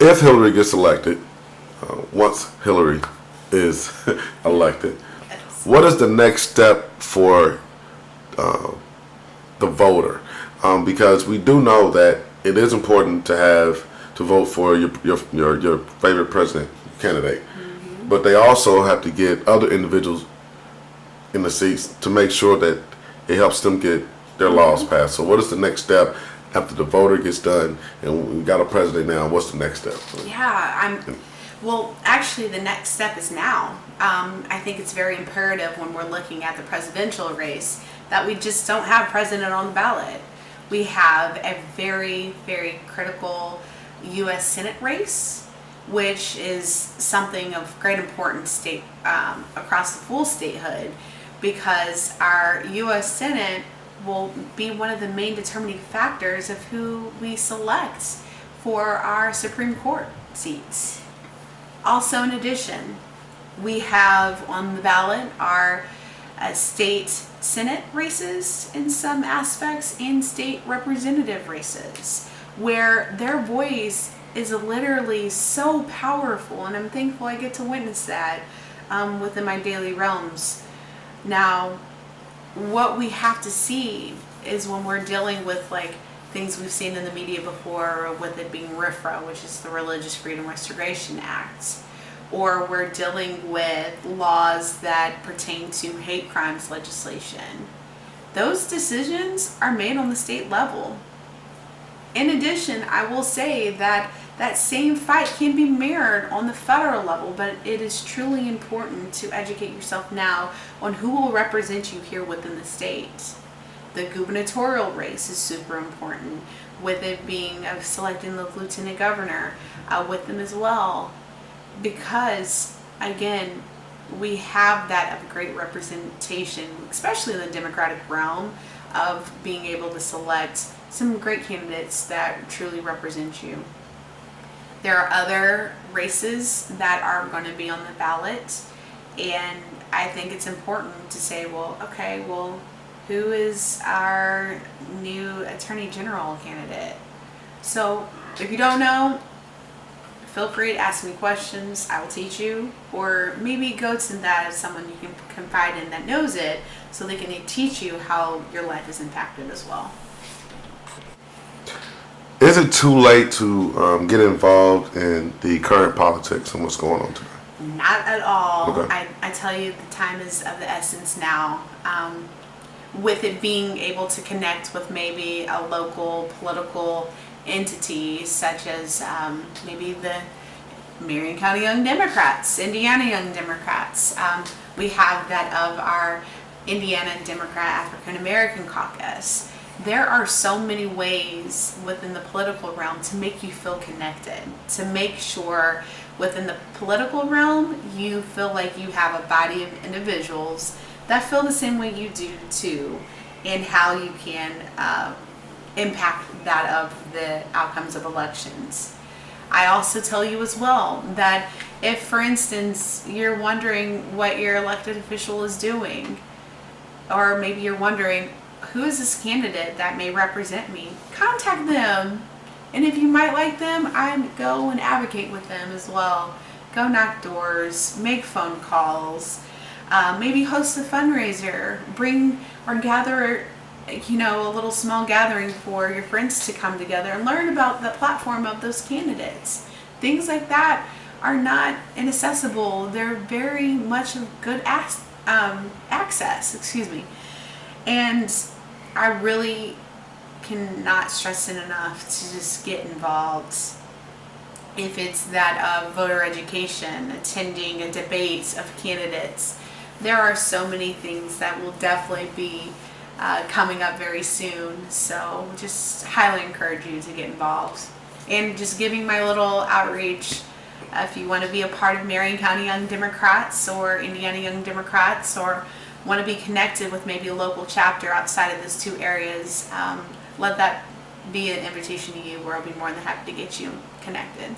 if Hillary gets elected, once Hillary is elected, what is the next step for the voter? Because we do know that it is important to vote for your favorite president candidate, but they also have to get other individuals in the seats to make sure that it helps them get their laws passed. So what is the next step after the voter gets done and we got a president now? What's the next step? Well, actually, the next step is now. I think it's very imperative when we're looking at the presidential race that we just don't have president on the ballot. We have a very, very critical U.S. Senate race, which is something of great importance across the full statehood, because our U.S. Senate will be one of the main determining factors of who we select for our Supreme Court seats. Also, in addition, we have on the ballot our state Senate races in some aspects and state representative races, where their voice is literally so powerful, and I'm thankful I get to witness that within my daily realms. Now, what we have to see is when we're dealing with like things we've seen in the media before, with it being RFRA, which is the Religious Freedom Restoration Act, or we're dealing with laws that pertain to hate crimes legislation. Those decisions are made on the state level. In addition, I will say that that same fight can be mirrored on the federal level, but it is truly important to educate yourself now on who will represent you here within the state. The gubernatorial race is super important, with it being of selecting the lieutenant governor with them as well, because again, we have that of great representation, especially in the Democratic realm, of being able to select some great candidates that truly represent you. There are other races that are going to be on the ballot, and I think it's important to say, who is our new Attorney General candidate? So if you don't know, feel free to ask me questions. I will teach you, or maybe go to that as someone you can confide in that knows it, so they can teach you how your life is impacted as well. Is it too late to get involved in the current politics and what's going on today? Not at all. Okay. I tell you, the time is of the essence now. With it being able to connect with maybe a local political entity, such as maybe the Marion County Young Democrats, Indiana Young Democrats. We have that of our Indiana Democrat African American Caucus. There are so many ways within the political realm to make you feel connected, to make sure within the political realm you feel like you have a body of individuals that feel the same way you do too, and how you can impact that of the outcomes of elections. I also tell you as well that if, for instance, you're wondering what your elected official is doing, or maybe you're wondering, who is this candidate that may represent me? Contact them. And if you might like them, I'd go and advocate with them as well. Go knock doors, make phone calls, maybe host a fundraiser, bring or gather, a little small gathering for your friends to come together and learn about the platform of those candidates. Things like that are not inaccessible. They're very much of good access, And I really cannot stress it enough to just get involved. If it's that of voter education, attending a debate of candidates, there are so many things that will definitely be coming up very soon. So just highly encourage you to get involved. And just giving my little outreach, if you want to be a part of Marion County Young Democrats or Indiana Young Democrats, or want to be connected with maybe a local chapter outside of those two areas, let that be an invitation to you, where I'll be more than happy to get you connected.